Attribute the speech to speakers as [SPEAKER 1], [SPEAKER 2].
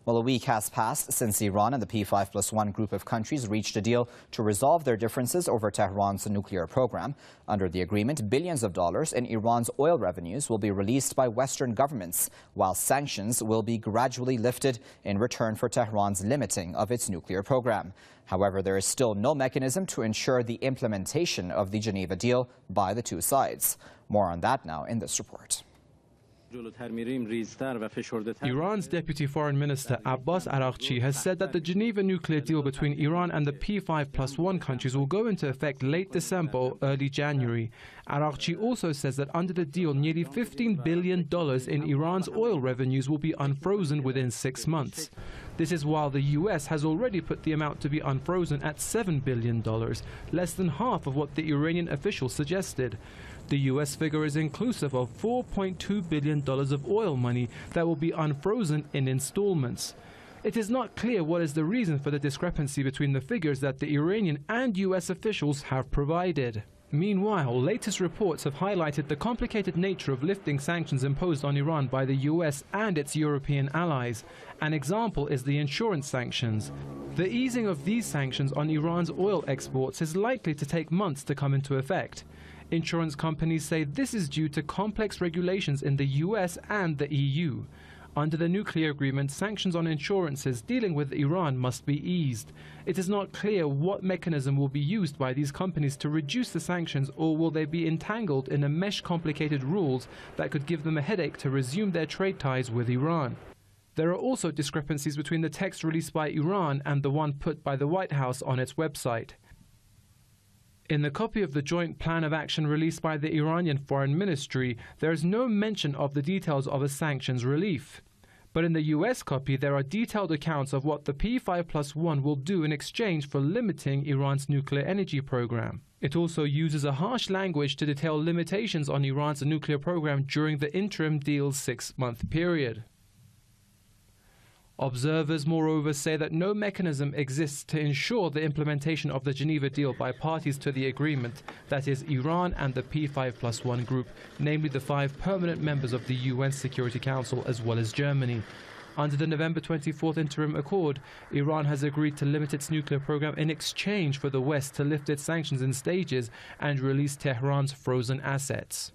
[SPEAKER 1] Well, a week has passed since Iran and the P5+1 group of countries reached a deal to resolve their differences over Tehran's nuclear program. Under the agreement, billions of dollars in Iran's oil revenues will be released by Western governments, while sanctions will be gradually lifted in return for Tehran's limiting of its nuclear program. However, there is still no mechanism to ensure the implementation of the Geneva deal by the two sides. More on that now in this report.
[SPEAKER 2] Iran's Deputy Foreign Minister Abbas Araghchi has said that the Geneva nuclear deal between Iran and the P5+1 countries will go into effect late December or early January. Araghchi also says that under the deal, nearly $15 billion in Iran's oil revenues will be unfrozen within 6 months. This is while the US has already put the amount to be unfrozen at $7 billion, less than half of what the Iranian officials suggested. The US figure is inclusive of $4.2 billion of oil money that will be unfrozen in installments. It is not clear what is the reason for the discrepancy between the figures that the Iranian and US officials have provided. Meanwhile, latest reports have highlighted the complicated nature of lifting sanctions imposed on Iran by the US and its European allies. An example is the insurance sanctions. The easing of these sanctions on Iran's oil exports is likely to take months to come into effect. Insurance companies say this is due to complex regulations in the US and the EU. Under the nuclear agreement, sanctions on insurances dealing with Iran must be eased. It is not clear what mechanism will be used by these companies to reduce the sanctions, or will they be entangled in a mesh complicated rules that could give them a headache to resume their trade ties with Iran. There are also discrepancies between the text released by Iran and the one put by the White House on its website. In the copy of the joint plan of action released by the Iranian Foreign Ministry, there is no mention of the details of a sanctions relief. But in the US copy, there are detailed accounts of what the P5+1 will do in exchange for limiting Iran's nuclear energy program. It also uses a harsh language to detail limitations on Iran's nuclear program during the interim deal's 6-month period. Observers, moreover, say that no mechanism exists to ensure the implementation of the Geneva deal by parties to the agreement, that is, Iran and the P5+1 group, namely the 5 permanent members of the UN Security Council as well as Germany. Under the November 24th interim accord, Iran has agreed to limit its nuclear program in exchange for the West to lift its sanctions in stages and release Tehran's frozen assets.